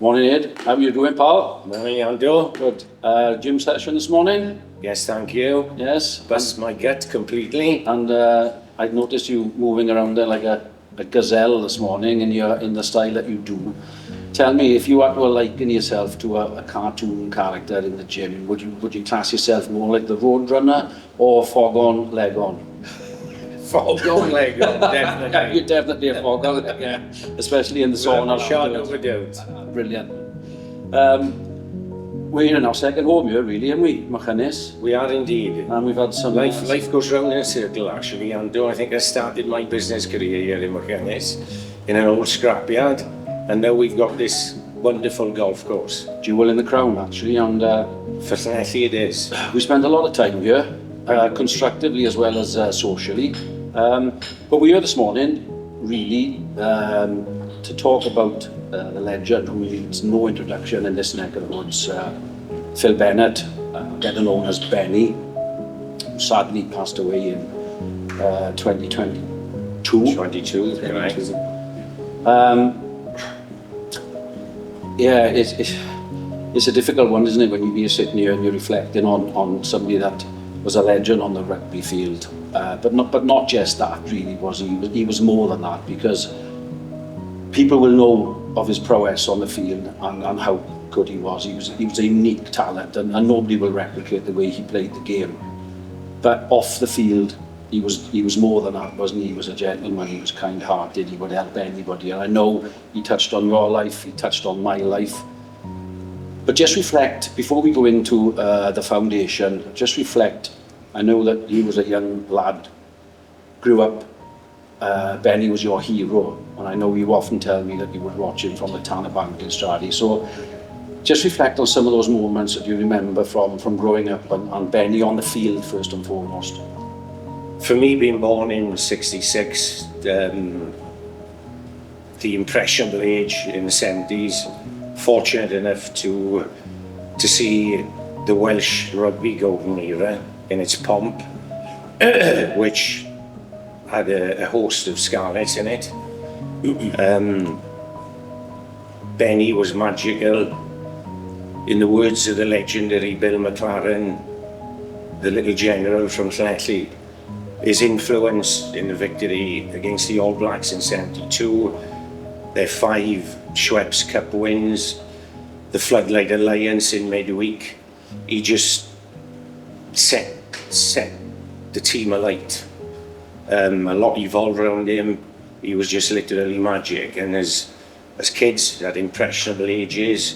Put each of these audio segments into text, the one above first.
Morning, Ed. How are you doing, pal? Morning, Ando. Good. Gym session this morning? Yes, thank you. Yes. Bust my gut completely. And I noticed you moving around there like a gazelle this morning, and you're in the style that you do. Tell me, if you had to liken yourself to a cartoon character in the gym, would you class yourself more like the Roadrunner or Fog-on, Leg-on? Fog-on, Leg-on, definitely. You're definitely a Fog-on, yeah. Especially in the sauna. Shot over doubt. Brilliant. We're in our second home here, really, aren't we, Machynnes? We are indeed. And we've had some... Life goes round in a circle, actually, Ando. I think I started my business career here in Machynnes in an old scrapyard, and now we've got this wonderful golf course. Jewel in the crown, actually, and... For Llanelli it is. We spend a lot of time here, constructively as well as socially. But we're here this morning, really, to talk about the legend who needs no introduction in this neck of the woods, Phil Bennett, better known as Benny, who sadly passed away in 2022. 22, right. Yeah, it's a difficult one, isn't it, when you're sitting here and you're reflecting on somebody that was a legend on the rugby field. But not just that, really, was he? He was more than that, because people will know of his prowess on the field and how good he was. He was a unique talent, and nobody will replicate the way he played the game. But off the field, he was more than that, wasn't he? He was a gentleman, he was kind-hearted, he would help anybody. And I know he touched on your life, he touched on my life. But just reflect, before we go into the foundation, just reflect. I know that he was a young lad, grew up, Benny was your hero, and I know you often tell me that you would watch him from the Tanner Bank in Stradi. So just reflect on some of those moments that you remember from growing up and Benny on the field first and foremost. For me, being born in '66, the impressionable age in the '70s, fortunate enough to see the Welsh rugby golden era in its pomp, which had a host of scarlets in it. Benny was magical. In the words of the legendary Bill McLaren, the little general from Llanelli, his influence in the victory against the All Blacks in '72, their 5 Schweppes Cup wins, the Floodlight Alliance in midweek, he just set the team alight. A lot evolved around him. He was just literally magic. And as kids at impressionable ages,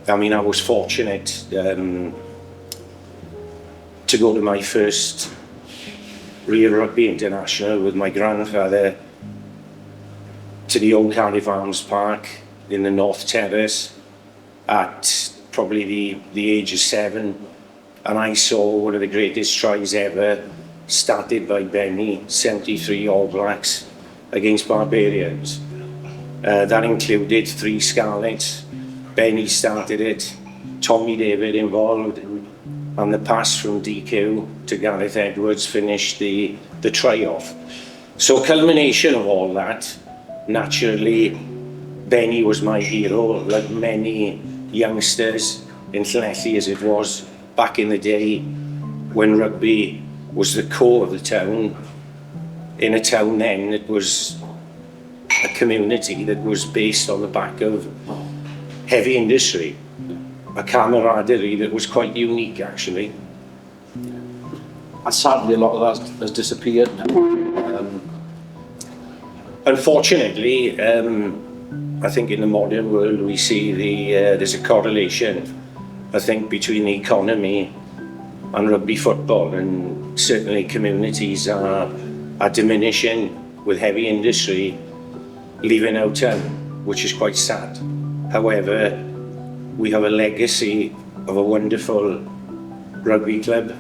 I mean, I was fortunate to go to my first real rugby international with my grandfather to the old Cardiff Arms Park in the North Terrace at probably the age of 7. And I saw one of the greatest tries ever, started by Benny, 73 All Blacks against Barbarians. That included 3 scarlets. Benny started it, Tommy David involved, and the pass from DQ to Gareth Edwards finished the try-off. So culmination of all that, naturally, Benny was my hero, like many youngsters in Llanelli as it was back in the day when rugby was the core of the town, in a town then that was a community that was based on the back of heavy industry, a camaraderie that was quite unique actually. And sadly a lot of that has disappeared now. Unfortunately, I think in the modern world we see there's a correlation, I think, between the economy and rugby football, and certainly communities are diminishing with heavy industry leaving our town, which is quite sad. However, we have a legacy of a wonderful rugby club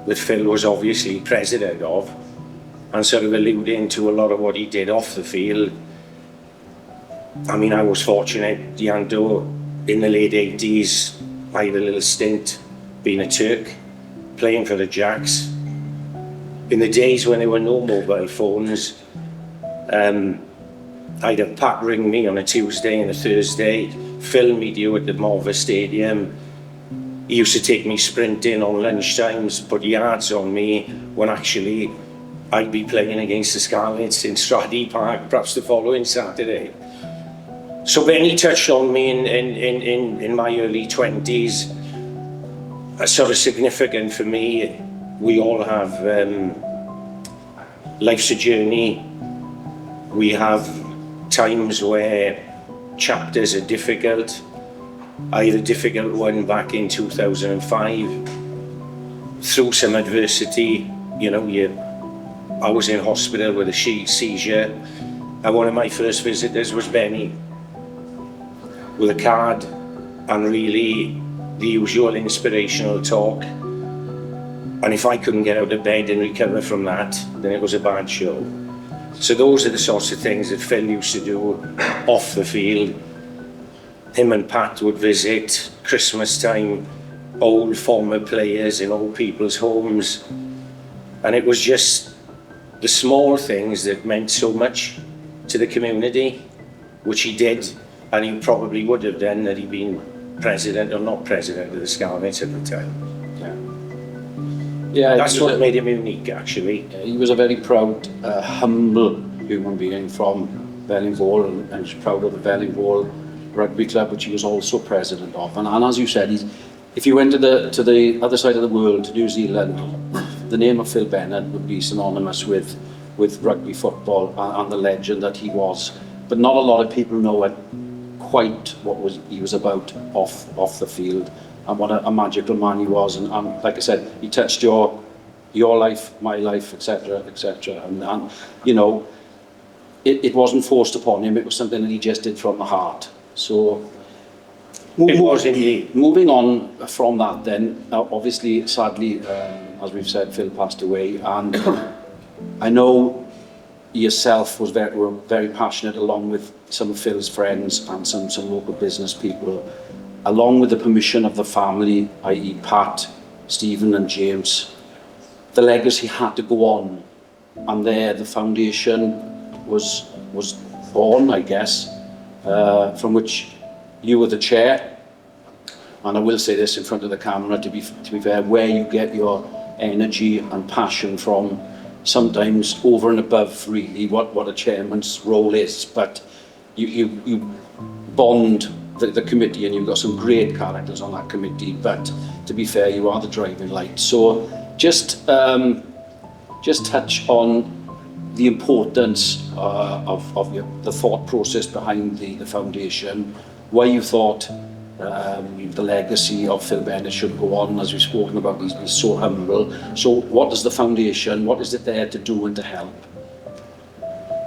that Phil was obviously president of, and sort of alluding to a lot of what he did off the field. I mean, I was fortunate, Yando, in the late 80s, I had a little stint being a Turk, playing for the Jacks. In the days when there were no mobile phones, I'd have Pat ring me on a Tuesday and a Thursday film video at the Morva Stadium. He used to take me sprinting on lunchtimes, put yards on me, when actually I'd be playing against the Scarlets in Stradey Park, perhaps the following Saturday. So Benny touched on me in my early 20s. Sort of significant for me. We all have life's a journey. We have times where chapters are difficult. I had a difficult one back in 2005. Through some adversity, I was in hospital with a seizure, and one of my first visitors was Benny, with a card and really the usual inspirational talk. And if I couldn't get out of bed and recover from that, then it was a bad show. So those are the sorts of things that Phil used to do off the field. Him and Pat would visit Christmas time, old former players in old people's homes. And it was just the small things that meant so much to the community, which he did, and he probably would have done had he been president or not president of the Scarlets at the time. Yeah, that's what made him unique, actually. He was a very proud, humble human being from Bellingwall, and was proud of the Bellingwall Rugby Club, which he was also president of. And as you said, if you went to the other side of the world, to New Zealand, the name of Phil Bennett would be synonymous with rugby football and the legend that he was. But not a lot of people know quite what he was about off the field, and what a magical man he was. And like I said, he touched your life, my life, etc., etc. And it wasn't forced upon him. It was something that he just did from the heart. So it was indeed. Moving on from that, then, obviously, sadly, as we've said, Phil passed away, and I know yourself were very passionate, along with some of Phil's friends and some local business people, along with the permission of the family, i.e. Pat, Stephen and James. The legacy had to go on, and there the foundation was born, I guess, from which you were the chair. And I will say this in front of the camera, to be fair, where you get your energy and passion from, sometimes over and above really what a chairman's role is, but you bond the committee, and you've got some great characters on that committee, but to be fair, you are the driving light. So just touch on the importance of the thought process behind the foundation, why you thought the legacy of Phil Bennett should go on. As we've spoken about, he's been so humble. So what is the foundation, what is it there to do and to help?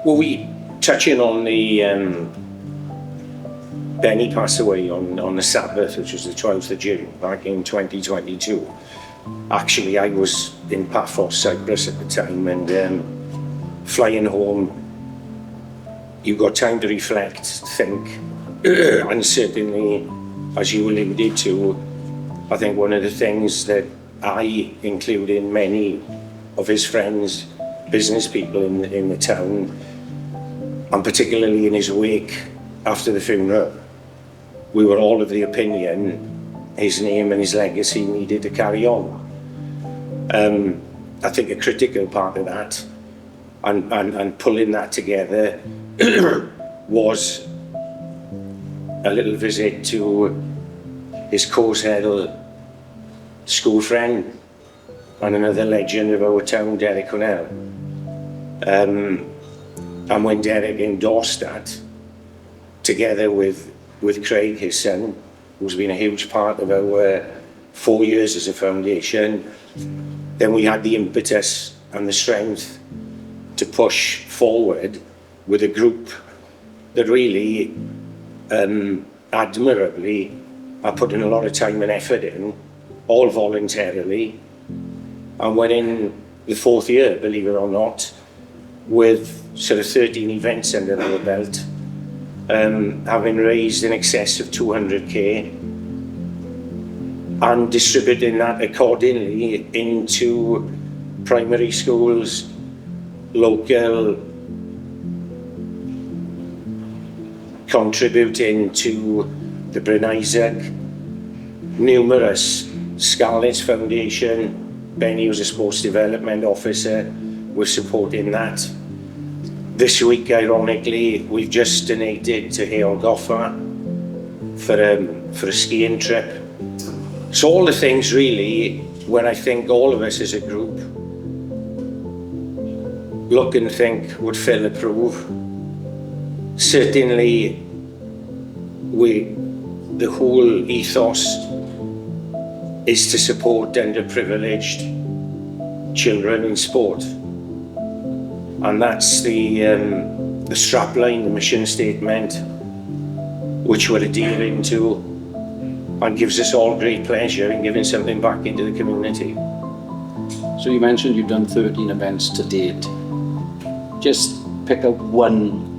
Well, we touching on the Benny passed away on the Sabbath, which was the 12th of June, back in 2022. Actually, I was in Paphos, Cyprus at the time, and flying home, you got time to reflect, think, and certainly, as you alluded to, I think one of the things that I, including many of his friends, business people in the town, and particularly in his wake after the funeral, we were all of the opinion his name and his legacy needed to carry on. I think a critical part of that, and pulling that together, was a little visit to his Coeshill school friend and another legend of our town, Derek Cornell. And when Derek endorsed that, together with Craig, his son, who's been a huge part of our 4 years as a foundation, then we had the impetus and the strength to push forward with a group that really admirably are putting a lot of time and effort in, all voluntarily, and we're in the 4th year, believe it or not, with sort of 13 events under our belt, having raised in excess of 200k, and distributing that accordingly into primary schools, local, contributing to the Bryn Isaac, numerous, Scarlett's Foundation, Benny was a sports development officer, we're supporting that. This week, ironically, we've just donated to Hale Goffa for a skiing trip. So all the things really, when I think all of us as a group look and think would Phil approve? Certainly, the whole ethos is to support underprivileged children in sport. And that's the strapline, the mission statement, which we're adhering to, and gives us all great pleasure in giving something back into the community. So you mentioned you've done 13 events to date. Just pick out one.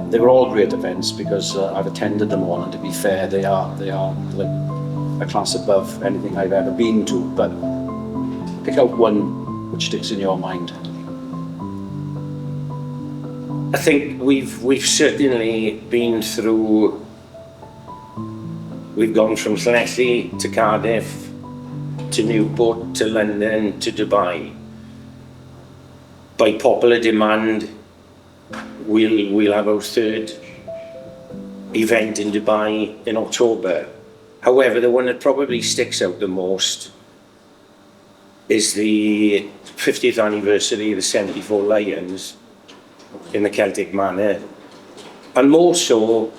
They were all great events because I've attended them all, and to be fair, they are like a class above anything I've ever been to. But pick out one which sticks in your mind. I think we've certainly been through. We've gone from Llanelli to Cardiff, to Newport, to London, to Dubai. By popular demand, we'll have our third event in Dubai in October. However, the one that probably sticks out the most is the 50th anniversary of the 74 Lions in the Celtic manner, and more so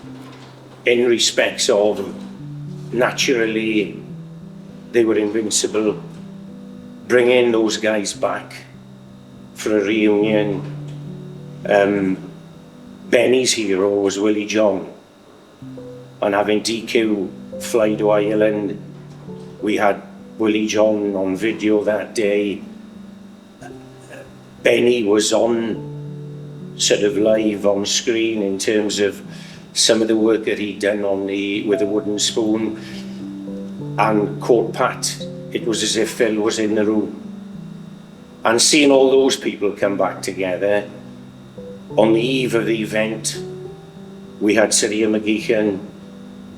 in respects of, naturally, they were invincible. Bringing those guys back for a reunion. Benny's hero was Willie John, and having DQ fly to Ireland, we had Willie John on video that day. Benny was on sort of live on screen in terms of some of the work that he'd done with the wooden spoon, and quote Pat, it was as if Phil was in the room. And seeing all those people come back together, on the eve of the event, we had Syria McGeechan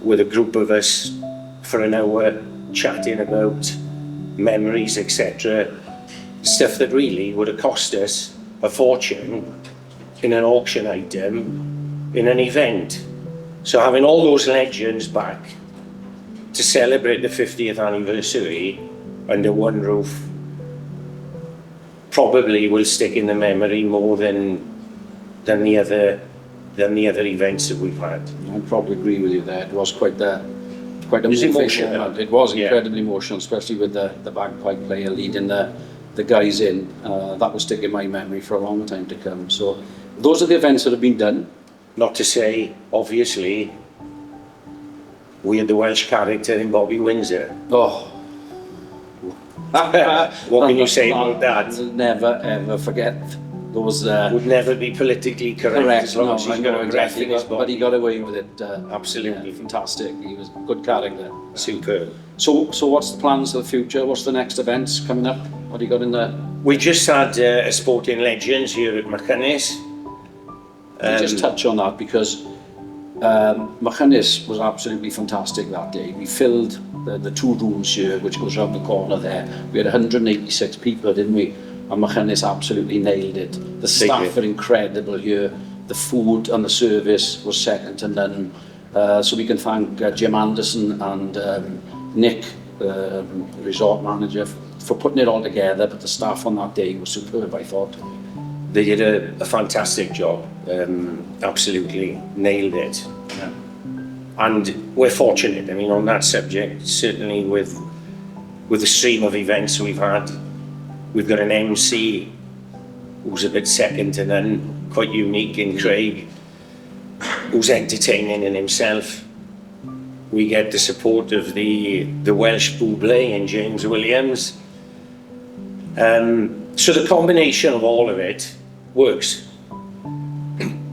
with a group of us for an hour chatting about memories, etc. Stuff that really would have cost us a fortune in an auction item, in an event. So having all those legends back to celebrate the 50th anniversary under one roof probably will stick in the memory more than the other events that we've had. I'd probably agree with you there. It was quite a emotional. It was incredibly emotional, especially with the bagpipe player leading the guys in. That will stick in my memory for a long time to come. So those are the events that have been done. Not to say, obviously, we had the Welsh character in Bobby Windsor. Oh. What can you say about that? I'll never ever forget those. Would never be politically correct as long as he's got a breath in his body. But he got away with it. Absolutely. Yeah, fantastic. He was a good character. Superb. So what's the plans for the future? What's the next events coming up? What do you got in there? We just had a Sporting Legends here at Machynnes. Just touch on that because Machynnes was absolutely fantastic that day. We filled the two rooms here, which goes around the corner there. We had 186 people, didn't we? And Machynnes absolutely nailed it. The staff are incredible here. The food and the service was second to none. So we can thank Jim Anderson and Nick, resort manager, for putting it all together. But the staff on that day was superb, I thought. They did a fantastic job. Absolutely nailed it. Yeah. And we're fortunate. I mean, on that subject, certainly with the stream of events we've had, we've got an MC who's a bit second to none, quite unique in Craig, who's entertaining in himself. We get the support of the Welsh Buble in James Williams. So the combination of all of it works,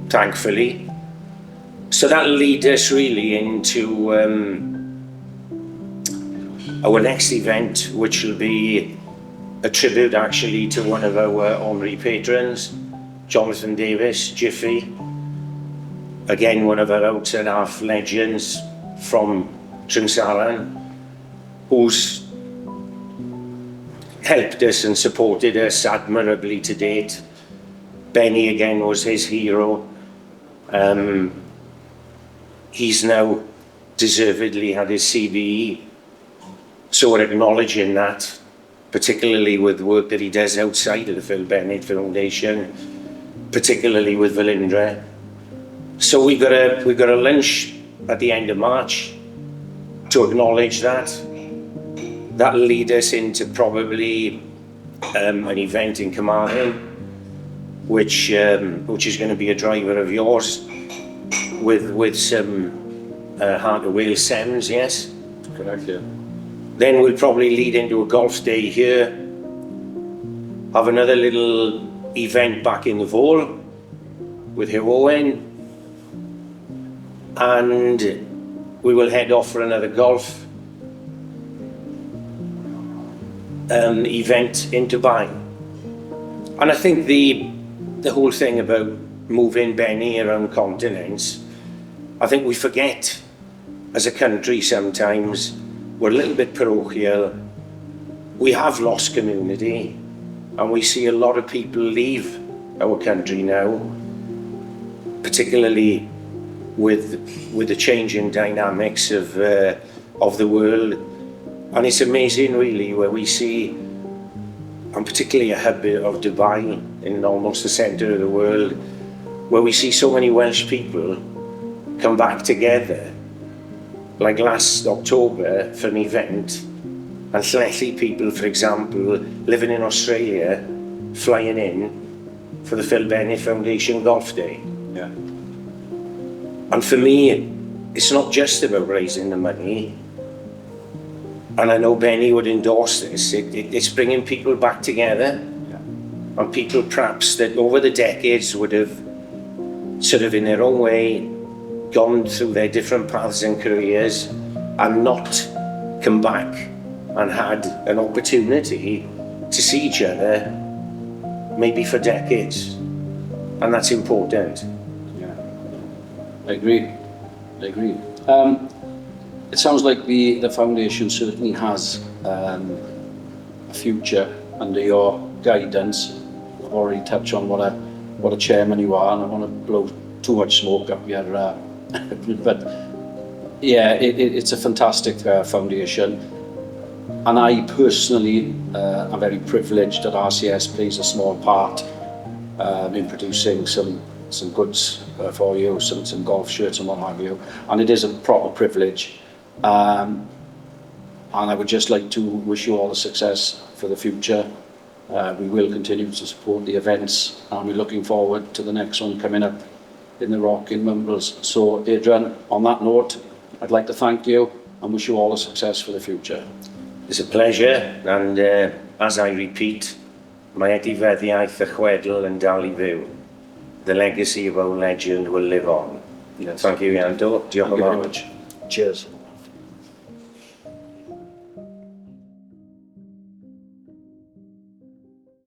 thankfully. So that'll lead us really into our next event, which will be a tribute actually to one of our honorary patrons, Jonathan Davis, Jiffy. Again, one of our out and half legends, from Trinsaran, who's helped us and supported us admirably to date. Benny again was his hero. He's now deservedly had his CBE, so we're acknowledging that, particularly with work that he does outside of the Phil Bennett Foundation, particularly with Velindre. So we've got a lunch at the end of March to acknowledge that. That'll lead us into probably an event in Carmarthen, which is going to be a driver of yours, with some Heart of Wales Sems, yes? Correct, yeah. Then we'll probably lead into a golf day here, have another little event back in the Vole with Hugh Owen, and we will head off for another golf event in Dubai. And I think the whole thing about moving Benny around continents, I think we forget as a country sometimes. We're a little bit parochial. We have lost community, and we see a lot of people leave our country now, particularly with the changing dynamics of the world. And it's amazing, really, where we see, and particularly a hub of Dubai, in almost the centre of the world, where we see so many Welsh people come back together, like last October for an event, and Llanelli people, for example, living in Australia, flying in for the Phil Bennett Foundation Golf Day. Yeah. And for me, it's not just about raising the money, and I know Benny would endorse this. It's bringing people back together, Yeah. and people perhaps that over the decades would have sort of in their own way gone through their different paths and careers and not come back and had an opportunity to see each other maybe for decades, and that's important. Yeah. I agree. It sounds like the foundation certainly has a future under your guidance. I've already touched on what a chairman you are, and I don't want to blow too much smoke up your but yeah, it's a fantastic foundation, and I personally am very privileged that RCS plays a small part in producing some goods for you, some golf shirts and what have you, and it is a proper privilege. And I would just like to wish you all the success for the future. We will continue to support the events, and we're looking forward to the next one coming up in the Rock in Mumbles. So Adrian, on that note, I'd like to thank you and wish you all the success for the future. It's a pleasure, and as I repeat, mae etifeddiaeth y chwedl yn dal I fyw. The legacy of our legend will live on. Yes. Thank you, Iando. Diolch Thank you yn very fawr. much. Cheers.